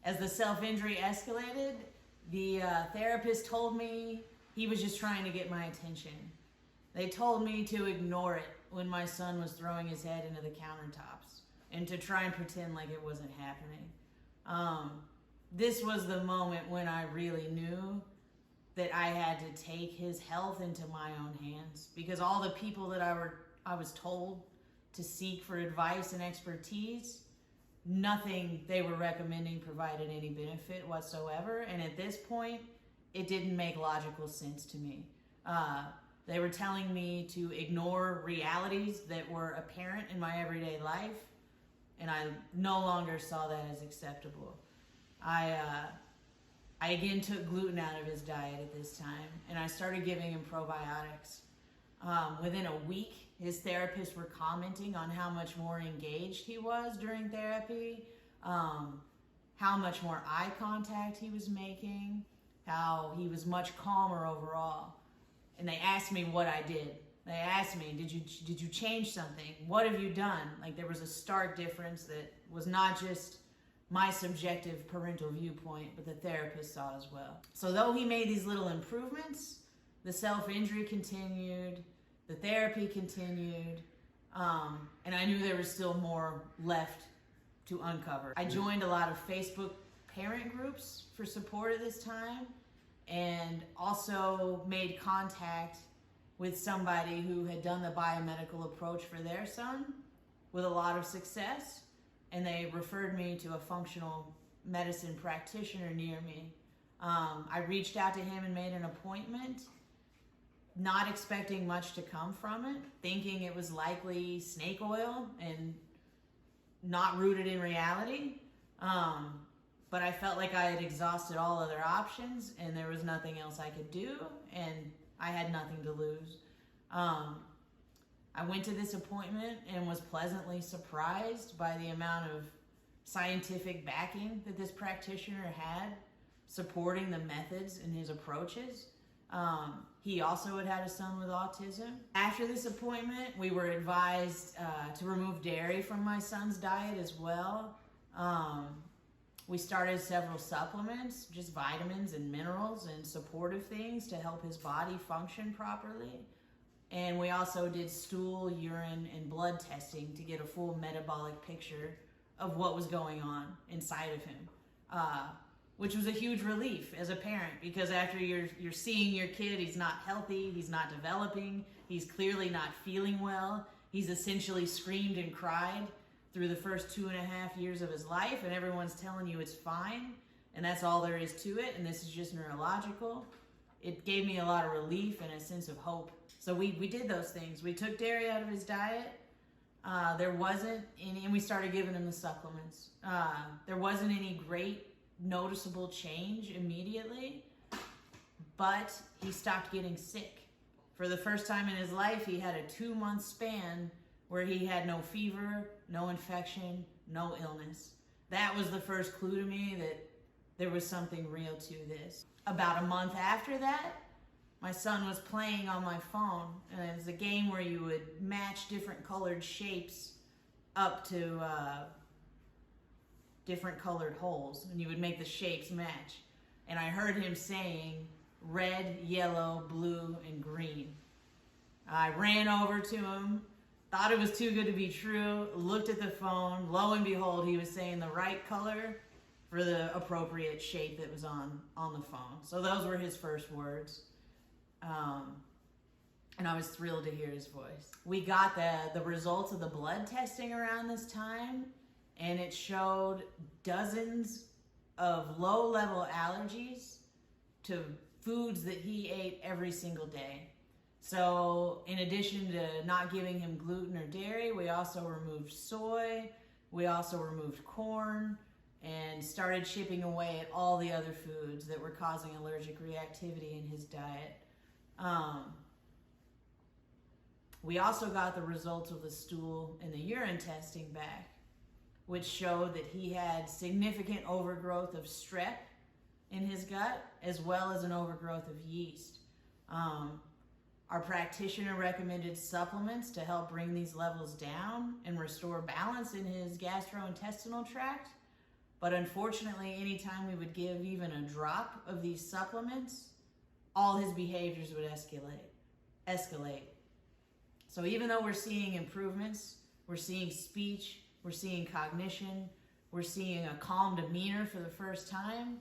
As the self-injury escalated, the therapist told me he was just trying to get my attention. They told me to ignore it when my son was throwing his head into the countertops and to try and pretend like it wasn't happening. This was the moment when I really knew that I had to take his health into my own hands, because all the people that I was told to seek for advice and expertise, nothing they were recommending provided any benefit whatsoever. And at this point, it didn't make logical sense to me. They were telling me to ignore realities that were apparent in my everyday life, and I no longer saw that as acceptable. I again took gluten out of his diet at this time, and I started giving him probiotics. Within a week, his therapists were commenting on how much more engaged he was during therapy, how much more eye contact he was making, how he was much calmer overall. And they asked me what I did. They asked me, did you change something? What have you done? Like, there was a stark difference that was not just my subjective parental viewpoint, but the therapist saw as well. So though he made these little improvements, the self-injury continued, the therapy continued, and I knew there was still more left to uncover. I joined a lot of Facebook parent groups for support at this time, and also made contact with somebody who had done the biomedical approach for their son with a lot of success, and they referred me to a functional medicine practitioner near me. I reached out to him and made an appointment, not expecting much to come from it, thinking it was likely snake oil and not rooted in reality. But I felt like I had exhausted all other options and there was nothing else I could do, and I had nothing to lose. I went to this appointment and was pleasantly surprised by the amount of scientific backing that this practitioner had supporting the methods and his approaches. He also had a son with autism. After this appointment, we were advised to remove dairy from my son's diet as well. We started several supplements, just vitamins and minerals and supportive things to help his body function properly. And we also did stool, urine, and blood testing to get a full metabolic picture of what was going on inside of him, which was a huge relief as a parent, because after you're seeing your kid, he's not healthy, he's not developing, he's clearly not feeling well, he's essentially screamed and cried through the first 2.5 years of his life, and everyone's telling you it's fine, and that's all there is to it, and this is just neurological. It gave me a lot of relief and a sense of hope. So we did those things. We took dairy out of his diet. There wasn't any, and we started giving him the supplements. There wasn't any great noticeable change immediately, but he stopped getting sick. For the first time in his life, he had a 2-month span where he had no fever, no infection, no illness. That was the first clue to me that there was something real to this. About a month after that, my son was playing on my phone, and it was a game where you would match different colored shapes up to different colored holes, and you would make the shapes match. And I heard him saying red, yellow, blue, and green. I ran over to him, thought it was too good to be true, looked at the phone, lo and behold, he was saying the right color for the appropriate shape that was on the phone. So those were his first words. And I was thrilled to hear his voice. We got the results of the blood testing around this time, and it showed dozens of low-level allergies to foods that he ate every single day. So in addition to not giving him gluten or dairy, we also removed soy, we also removed corn, and started chipping away at all the other foods that were causing allergic reactivity in his diet. We also got the results of the stool and the urine testing back, which showed that he had significant overgrowth of strep in his gut, as well as an overgrowth of yeast. Our practitioner recommended supplements to help bring these levels down and restore balance in his gastrointestinal tract. But unfortunately, anytime we would give even a drop of these supplements, all his behaviors would escalate. So even though we're seeing improvements, we're seeing speech, we're seeing cognition, we're seeing a calm demeanor for the first time,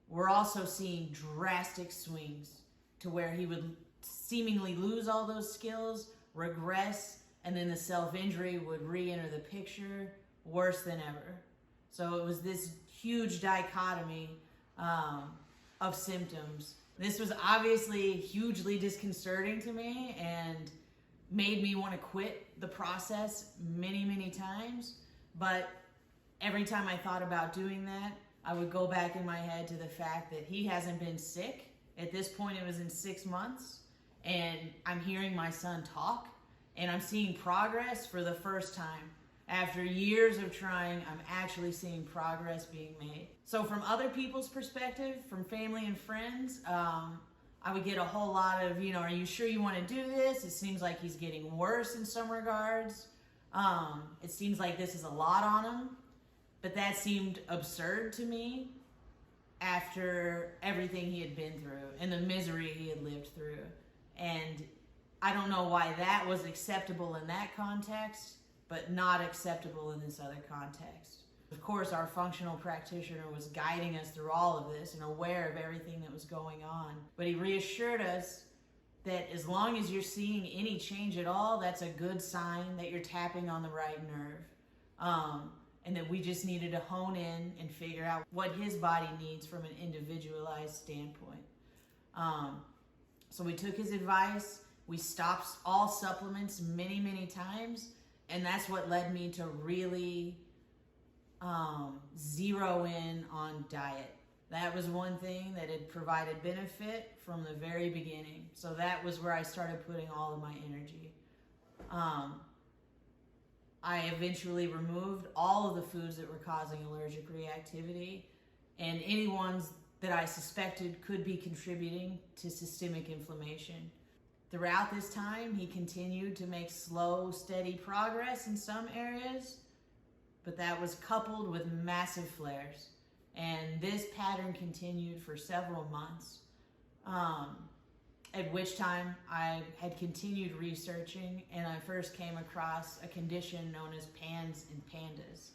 we're also seeing drastic swings to where he would seemingly lose all those skills, regress, and then the self-injury would re-enter the picture worse than ever. So it was this huge dichotomy of symptoms. This was obviously hugely disconcerting to me and made me want to quit the process many, many times. But every time I thought about doing that, I would go back in my head to the fact that he hasn't been sick. At this point, it was in 6 months, and I'm hearing my son talk, and I'm seeing progress for the first time. After years of trying, I'm actually seeing progress being made. So from other people's perspective, from family and friends, I would get a whole lot of, are you sure you want to do this? It seems like he's getting worse in some regards. It seems like this is a lot on him. But that seemed absurd to me after everything he had been through and the misery he had lived through. And I don't know why that was acceptable in that context, but not acceptable in this other context. Of course, our functional practitioner was guiding us through all of this and aware of everything that was going on. But he reassured us that as long as you're seeing any change at all, that's a good sign that you're tapping on the right nerve. And that we just needed to hone in and figure out what his body needs from an individualized standpoint. So we took his advice. We stopped all supplements many, many times. And that's what led me to really zero in on diet. That was one thing that had provided benefit from the very beginning. So that was where I started putting all of my energy. I eventually removed all of the foods that were causing allergic reactivity and any ones that I suspected could be contributing to systemic inflammation. Throughout this time, he continued to make slow, steady progress in some areas, but that was coupled with massive flares. And this pattern continued for several months, at which time I had continued researching and I first came across a condition known as PANS and PANDAS.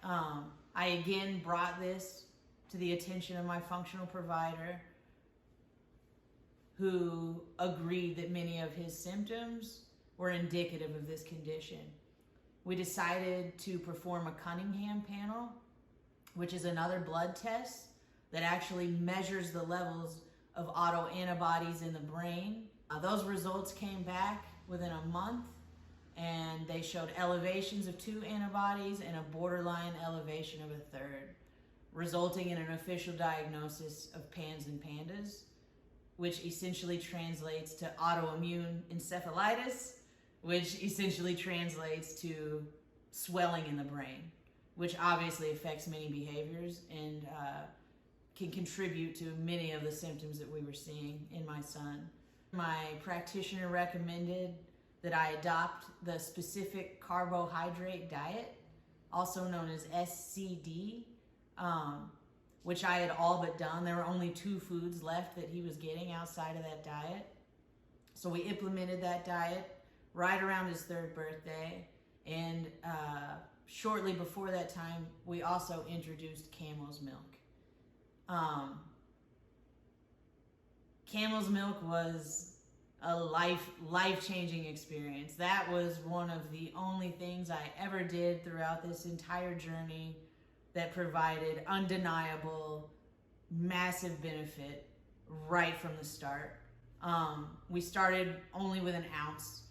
I again brought this to the attention of my functional provider, who agreed that many of his symptoms were indicative of this condition. We decided to perform a Cunningham panel, which is another blood test that actually measures the levels of autoantibodies in the brain. Those results came back within a month, and they showed elevations of 2 antibodies and a borderline elevation of a 3rd, resulting in an official diagnosis of PANS and PANDAS, which essentially translates to autoimmune encephalitis, which essentially translates to swelling in the brain, which obviously affects many behaviors and can contribute to many of the symptoms that we were seeing in my son. My practitioner recommended that I adopt the specific carbohydrate diet, also known as SCD, which I had all but done. There were only 2 foods left that he was getting outside of that diet. So we implemented that diet right around his 3rd birthday. And shortly before that time, we also introduced Camel's milk. Camel's milk was a life-changing experience. That was one of the only things I ever did throughout this entire journey that provided undeniable, massive benefit right from the start. We started only with an ounce.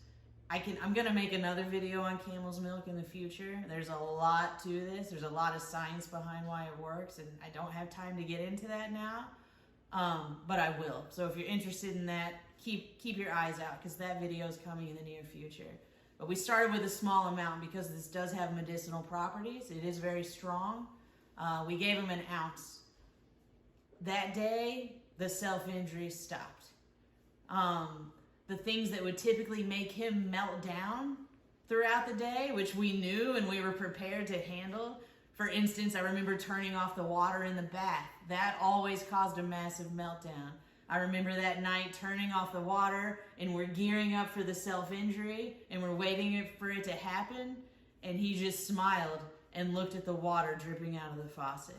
I'm gonna make another video on Camel's milk in the future. There's a lot to this. There's a lot of science behind why it works, and I don't have time to get into that now, but I will. So if you're interested in that, keep your eyes out, because that video is coming in the near future. But we started with a small amount because this does have medicinal properties. It is very strong. We gave him an ounce. That day, the self-injury stopped. The things that would typically make him melt down throughout the day, which we knew and we were prepared to handle, For instance, I remember turning off the water in the bath. That always caused a massive meltdown. I remember that night turning off the water and we're gearing up for the self-injury and we're waiting for it to happen, and he just smiled and looked at the water dripping out of the faucet.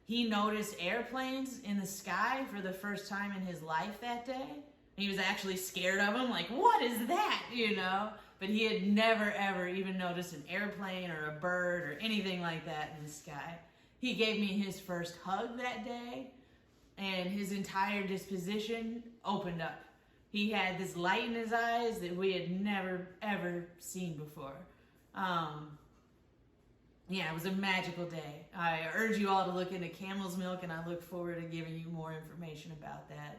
He noticed airplanes in the sky for the first time in his life that day. He was actually scared of them, like, what is that, you know? But he had never, ever even noticed an airplane or a bird or anything like that in the sky. He gave me his first hug that day, and his entire disposition opened up. He had this light in his eyes that we had never, ever seen before. Yeah, it was a magical day. I urge you all to look into camel's milk, and I look forward to giving you more information about that.